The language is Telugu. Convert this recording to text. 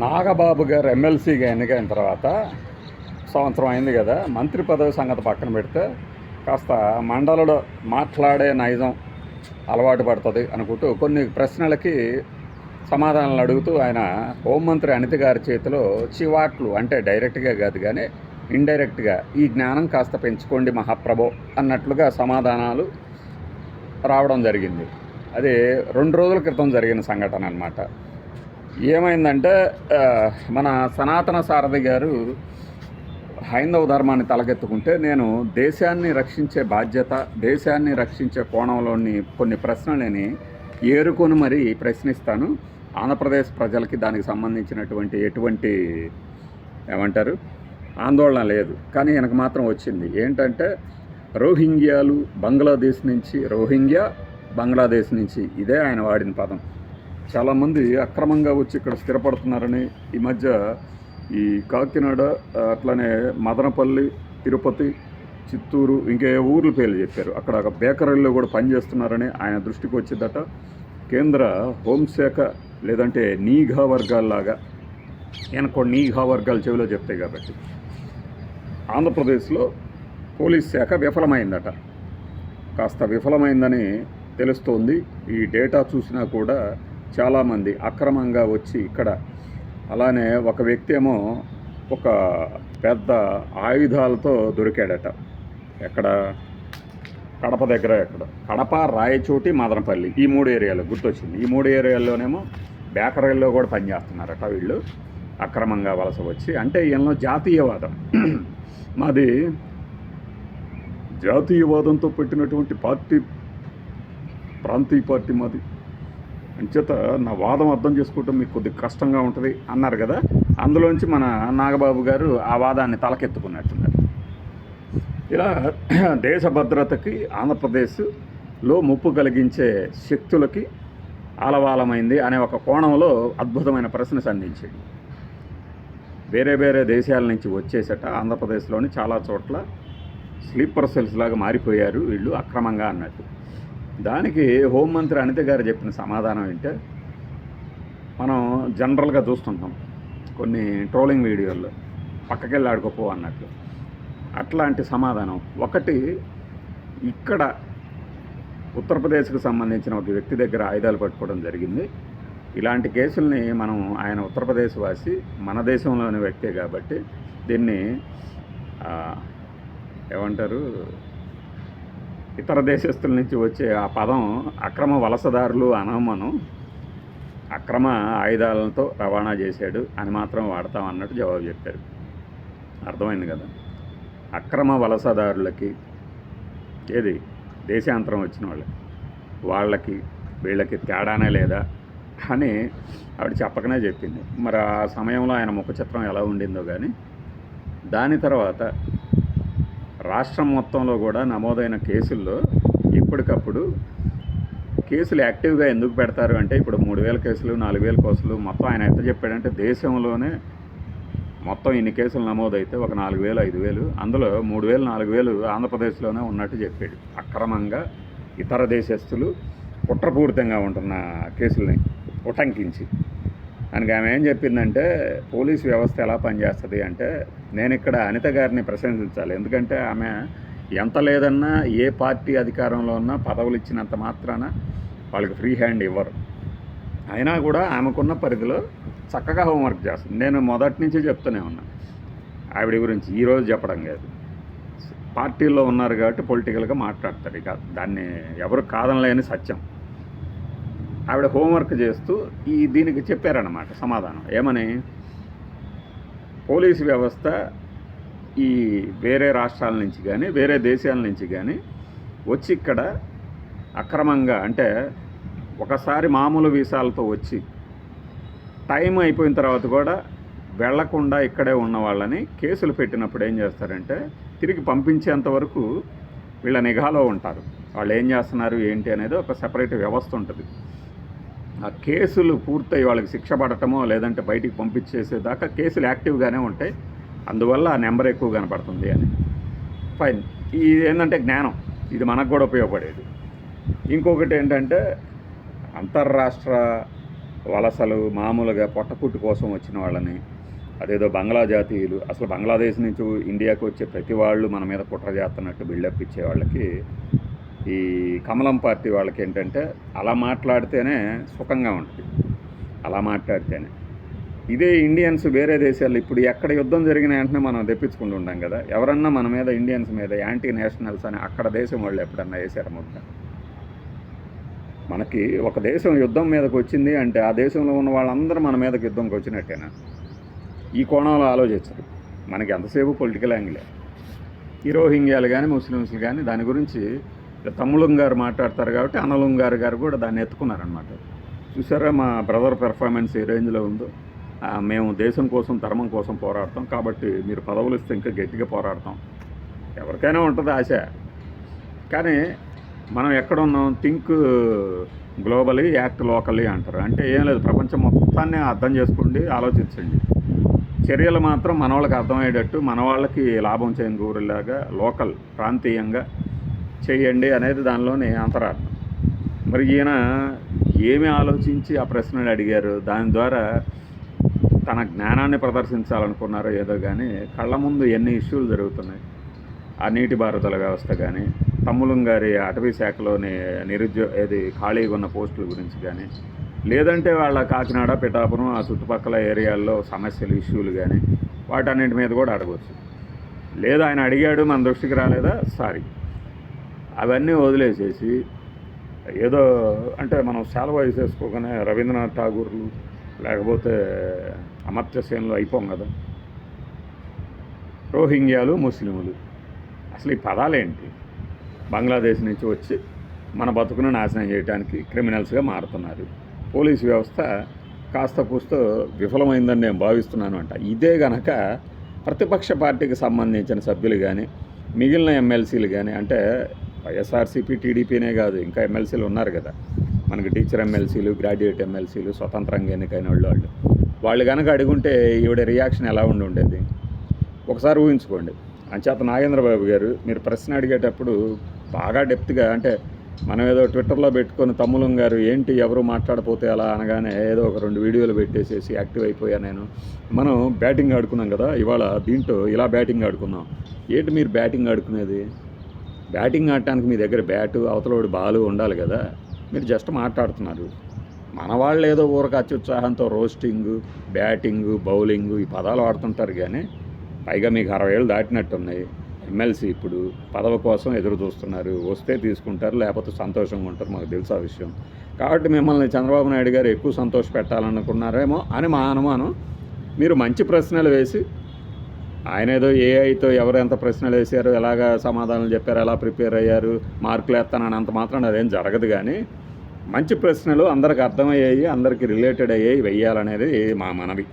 నాగబాబు గారు ఎమ్మెల్సీగా ఎన్నికైన తర్వాత సంవత్సరం అయింది కదా. మంత్రి పదవి సంగతి పక్కన పెడితే కాస్త మండలిలో మాట్లాడే నైజం అలవాటు పడుతుంది అనుకుంటూ కొన్ని ప్రశ్నలకి సమాధానాలు అడుగుతూ ఆయన హోంమంత్రి అనిత గారి చేతిలో చివాట్లు, అంటే డైరెక్ట్గా కాదు కానీ ఇండైరెక్ట్గా, ఈ జ్ఞానం కాస్త పెంచుకోండి మహాప్రభో అన్నట్లుగా సమాధానాలు రావడం జరిగింది. అది 2 రోజుల క్రితం జరిగిన సంఘటన అన్నమాట. ఏమైందంటే మన సనాతన సారథి గారు హైందవ ధర్మాన్ని తలకెత్తుకుంటే, నేను దేశాన్ని రక్షించే బాధ్యత, దేశాన్ని రక్షించే కోణంలోని కొన్ని ప్రశ్నలని ఏరుకొని మరీ ప్రశ్నిస్తాను. ఆంధ్రప్రదేశ్ ప్రజలకి దానికి సంబంధించినటువంటి ఎటువంటి ఏమంటారు ఆందోళన లేదు. కానీ వెనక మాత్రం వచ్చింది ఏంటంటే, రోహింగ్యాలు బంగ్లాదేశ్ నుంచి, రోహింగ్యా బంగ్లాదేశ్ నుంచి, ఇదే ఆయన వాడిన పదం. చాలామంది అక్రమంగా వచ్చి ఇక్కడ స్థిరపడుతున్నారని ఈ మధ్య ఈ కాకినాడ, అట్లనే మదనపల్లి, తిరుపతి, చిత్తూరు, ఇంకే ఊర్ల పేర్లు చెప్పారు. అక్కడ ఒక బేకరీలో కూడా పనిచేస్తున్నారని ఆయన దృష్టికి వచ్చిందట. కేంద్ర హోంశాఖ లేదంటే నీఘా వర్గాల్లాగా, ఈయనకు నీఘా వర్గాలు చెవిలో చెప్తాయి కాబట్టి, ఆంధ్రప్రదేశ్లో పోలీస్ శాఖ విఫలమైందట. కాస్త విఫలమైందని తెలుస్తోంది. ఈ డేటా చూసినా కూడా చాలామంది అక్రమంగా వచ్చి ఇక్కడ, అలానే ఒక వ్యక్తి ఏమో ఒక పెద్ద ఆయుధాలతో దొరికాడట. ఎక్కడ? కడప దగ్గర. ఎక్కడ? కడప, రాయచోటి, మదనపల్లి, ఈ 3 ఏరియాలు గుర్తొచ్చింది. ఈ 3 ఏరియాల్లోనేమో బేకరీల్లో కూడా పనిచేస్తున్నారట వీళ్ళు, అక్రమంగా వలస వచ్చి. అంటే ఈయనలో జాతీయవాదం, మాది జాతీయవాదంతో పెట్టినటువంటి పార్టీ, ప్రాంతీయ పార్టీ మాది, అంచేత నా వాదం అర్థం చేసుకోవటం మీకు కొద్దిగా కష్టంగా ఉంటుంది అన్నారు కదా. అందులోంచి మన నాగబాబు గారు ఆ వాదాన్ని తలకెత్తుకున్నట్టున్నారు. ఇలా దేశ భద్రతకి, ఆంధ్రప్రదేశ్లో ముప్పు కలిగించే శక్తులకి ఆలవాలమైంది అనే ఒక కోణంలో అద్భుతమైన ప్రశ్న సంధించాడు. వేరే వేరే దేశాల నుంచి వచ్చేసట ఆంధ్రప్రదేశ్లోని చాలా చోట్ల స్లీపర్ సెల్స్ లాగా మారిపోయారు వీళ్ళు అక్రమంగా అన్నట్టు. దానికి హోంమంత్రి అనిత గారు చెప్పిన సమాధానం ఏంటంటే, మనం జనరల్గా చూస్తుంటాం కొన్ని ట్రోలింగ్ వీడియోల్లో, పక్కకెళ్ళి ఆడుకోపో అన్నట్లు. అట్లాంటి సమాధానం ఒకటి. ఇక్కడ ఉత్తరప్రదేశ్కు సంబంధించిన ఒక వ్యక్తి దగ్గర ఆయుధాలు పట్టుకోవడం జరిగింది. ఇలాంటి కేసుల్ని మనం, ఆయన ఉత్తరప్రదేశ్ వాసి, మన దేశంలోని వ్యక్తే కాబట్టి దీన్ని ఏమంటారు, ఇతర దేశస్తుల నుంచి వచ్చే ఆ పదం అక్రమ వలసదారులు అనమను, అక్రమ ఆయుధాలతో రవాణా చేశాడు అని మాత్రం వాడతాం అన్నట్టు జవాబు చెప్పారు. అర్థమైంది కదా. అక్రమ వలసదారులకి, ఏది దేశాంతరం వచ్చిన వాళ్ళకి వీళ్ళకి తేడానే లేదా అని ఆవిడ చెప్పకనే చెప్పింది. మరి ఆ సమయంలో ఆయన ముఖ చిత్రం ఎలా ఉండిందో కానీ, దాని తర్వాత రాష్ట్రం మొత్తంలో కూడా నమోదైన కేసుల్లో ఇప్పటికప్పుడు కేసులు యాక్టివ్గా ఎందుకు పెడతారు అంటే, ఇప్పుడు 3000 కేసులు, 4000 కేసులు మొత్తం ఆయన ఎంత చెప్పాడంటే, దేశంలోనే మొత్తం ఇన్ని కేసులు నమోదైతే ఒక 4000, 5000, అందులో 3000, 4000 ఆంధ్రప్రదేశ్లోనే ఉన్నట్టు చెప్పాడు. అక్రమంగా ఇతర దేశస్తులు కుట్రపూరితంగా ఉంటున్న కేసుల్ని ఉటంకించి. దానికి ఆమె ఏం చెప్పిందంటే, పోలీస్ వ్యవస్థ ఎలా పనిచేస్తుంది అంటే, నేను ఇక్కడ అనిత గారిని ప్రశంసించాలి. ఎందుకంటే ఆమె ఎంత లేదన్నా, ఏ పార్టీ అధికారంలో ఉన్నా పదవులు ఇచ్చినంత మాత్రాన వాళ్ళకి ఫ్రీ హ్యాండ్ ఇవ్వరు. అయినా కూడా ఆమెకున్న పరిధిలో చక్కగా హోంవర్క్ చేస్తుంది. నేను మొదటి నుంచి చెప్తూనే ఉన్నాను ఆవిడ గురించి, ఈరోజు చెప్పడం కాదు. పార్టీల్లో ఉన్నారు కాబట్టి పొలిటికల్గా మాట్లాడతారు, ఇక దాన్ని ఎవరు కాదనలేని సత్యం. ఆవిడ హోంవర్క్ చేస్తూ దీనికి చెప్పారన్నమాట సమాధానం. ఏమని? పోలీసు వ్యవస్థ ఈ వేరే రాష్ట్రాల నుంచి కానీ, వేరే దేశాల నుంచి కానీ వచ్చి ఇక్కడ అక్రమంగా, అంటే ఒకసారి మామూలు వీసాలతో వచ్చి టైం అయిపోయిన తర్వాత కూడా వెళ్లకుండా ఇక్కడే ఉన్న వాళ్ళని కేసులు పెట్టినప్పుడు ఏం చేస్తారంటే, తిరిగి పంపించేంత వరకు వీళ్ళ నిఘాలో ఉంటారు. వాళ్ళు ఏం చేస్తున్నారు ఏంటి అనేది ఒక సెపరేట్ వ్యవస్థ ఉంటుంది. ఆ కేసులు పూర్తయి వాళ్ళకి శిక్ష పడటమో లేదంటే బయటికి పంపించేసేదాకా కేసులు యాక్టివ్గానే ఉంటాయి. అందువల్ల ఆ నెంబర్ ఎక్కువ కనపడుతుంది అని. ఫైన్. ఇది ఏంటంటే జ్ఞానం, ఇది మనకు కూడా ఉపయోగపడేది. ఇంకొకటి ఏంటంటే, అంతర్రాష్ట్ర వలసలు మామూలుగా పొట్టకుట్టు కోసం వచ్చిన వాళ్ళని, అదేదో బంగ్లా జాతీయులు, అసలు బంగ్లాదేశ్ నుంచి ఇండియాకి వచ్చే ప్రతి వాళ్ళు మన మీద కుట్ర చేస్తున్నట్టు బిల్డప్ ఇచ్చే వాళ్ళకి, ఈ కమలం పార్టీ వాళ్ళకి ఏంటంటే అలా మాట్లాడితేనే సుఖంగా ఉంటుంది, అలా మాట్లాడితేనే. ఇదే ఇండియన్స్ వేరే దేశాల్లో ఇప్పుడు ఎక్కడ యుద్ధం జరిగిన వెంటనే మనం తెప్పించుకుంటూ ఉంటాం కదా, ఎవరన్నా మన మీద ఇండియన్స్ మీద యాంటీ నేషనల్స్ అని అక్కడ దేశం వాళ్ళు ఎప్పుడన్నా వేసారు ముద్ద. మనకి ఒక దేశం యుద్ధం మీదకి వచ్చింది అంటే ఆ దేశంలో ఉన్న వాళ్ళందరూ మన మీదకి యుద్ధంకి వచ్చినట్టేనా? ఈ కోణంలో ఆలోచించరు. మనకి ఎంతసేపు పొలిటికల్ యాంగిలే. ఈ రోహింగ్యాలు కానీ ముస్లిమ్స్లు కానీ దాని గురించి తమ్ముళం గారు మాట్లాడతారు కాబట్టి అనలం గారు కూడా దాన్ని ఎత్తుకున్నారనమాట. చూసారా మా బ్రదర్ పెర్ఫార్మెన్స్ ఏ రేంజ్లో ఉందో. మేము దేశం కోసం ధర్మం కోసం పోరాడతాం కాబట్టి మీరు పదవులు ఇస్తే ఇంకా గట్టిగా పోరాడతాం. ఎవరికైనా ఉంటుంది ఆశ. కానీ మనం ఎక్కడ ఉన్నాం? థింక్ గ్లోబలీ యాక్ట్ లోకల్లీ అంటారు. అంటే ఏం లేదు, ప్రపంచం మొత్తాన్ని అర్థం చేసుకోండి, ఆలోచించండి. చర్యలు మాత్రం మన వాళ్ళకి అర్థమయ్యేటట్టు, మన వాళ్ళకి లాభం చేకూరేలాగా లోకల్ ప్రాంతీయంగా చేయండి అనేది దానిలోని అంతరార్థం. మరి ఈయన ఏమి ఆలోచించి ఆ ప్రశ్నలు అడిగారు, దాని ద్వారా తన జ్ఞానాన్ని ప్రదర్శించాలనుకున్నారో ఏదో కానీ కళ్ళ ముందు ఎన్ని ఇష్యూలు జరుగుతున్నాయి. ఆ నీటిపారుదల వ్యవస్థ కానీ, తమ్ములం గారి అటవీ శాఖలోని ఖాళీగా ఉన్న పోస్టుల గురించి కానీ, లేదంటే వాళ్ళ కాకినాడ పిఠాపురం ఆ చుట్టుపక్కల ఏరియాల్లో సమస్యలు ఇష్యూలు కానీ వాటన్నింటి మీద కూడా అడగవచ్చు. లేదా ఆయన అడిగాడు మన దృష్టికి రాలేదా, సారీ, అవన్నీ వదిలేసేసి ఏదో అంటే మనం సెలవు వేసేసుకోగానే రవీంద్రనాథ్ ఠాగూర్లు లేకపోతే అమర్త్య సేన్లు అయిపోం కదా. రోహింగ్యాలు, ముస్లిములు, అసలు ఈ పదాలేంటి? బంగ్లాదేశ్ నుంచి వచ్చి మన బతుకును నాశనం చేయడానికి క్రిమినల్స్గా మారుతున్నారు. పోలీసు వ్యవస్థ కాస్త కూస్తో విఫలమైందని నేను భావిస్తున్నాను అంట. ఇదే గనక ప్రతిపక్ష పార్టీకి సంబంధించిన సభ్యులు కానీ మిగిలిన ఎమ్మెల్సీలు కానీ, అంటే వైఎస్ఆర్సీపీ టీడీపీనే కాదు ఇంకా ఎమ్మెల్సీలు ఉన్నారు కదా మనకి, టీచర్ ఎమ్మెల్సీలు, గ్రాడ్యుయేట్ ఎమ్మెల్సీలు, స్వతంత్రంగా ఎన్నికైన వాళ్ళు కనుక అడుగుంటే ఈవిడ రియాక్షన్ ఎలా ఉండేది ఒకసారి ఊహించుకోండి. అంచేత నాగేంద్రబాబు గారు మీరు ప్రశ్న అడిగేటప్పుడు బాగా డెప్త్గా, అంటే మనం ఏదో ట్విట్టర్లో పెట్టుకొని తమ్ములం గారు ఏంటి ఎవరు మాట్లాడపోతే అలా అనగానే ఏదో ఒక 2 వీడియోలు పెట్టేసేసి యాక్టివ్ అయిపోయా నేను, మనం బ్యాటింగ్ ఆడుకున్నాం కదా ఇవాళ, దీంట్లో ఇలా బ్యాటింగ్ ఆడుకున్నాం. ఏంటి మీరు బ్యాటింగ్ ఆడుకునేది? బ్యాటింగ్ ఆడటానికి మీ దగ్గర బ్యాటు అవతలోడు బాలు ఉండాలి కదా, మీరు జస్ట్ మాట్లాడుతున్నారు. మన వాళ్ళు ఏదో ఊరక అత్యుత్సాహంతో రోస్టింగు, బ్యాటింగు, బౌలింగు ఈ పదాలు వాడుతుంటారు. కానీ పైగా మీకు 60 ఏళ్ళు దాటినట్టున్నాయి. ఎమ్మెల్సీ ఇప్పుడు పదవి కోసం ఎదురు చూస్తున్నారు. వస్తే తీసుకుంటారు, లేకపోతే సంతోషంగా ఉంటారు, మాకు తెలుసు ఆ విషయం. కాబట్టి మిమ్మల్ని చంద్రబాబు నాయుడు గారు ఎక్కువ సంతోష పెట్టాలనుకున్నారేమో అని మా అనుమానం. మీరు మంచి ప్రశ్నలు వేసి, ఆయన ఏదో ఏఐతో ఎవరు ఎంత ప్రశ్నలు వేశారు, ఎలాగ సమాధానాలు చెప్పారు, ఎలా ప్రిపేర్ అయ్యారు, మార్కులు వేస్తానని అంత మాత్రం అదేం జరగదు. కానీ మంచి ప్రశ్నలు అందరికి అర్థమయ్యాయి, అందరికీ రిలేటెడ్ అయ్యాయి వెయ్యాలనేది మా మనవి.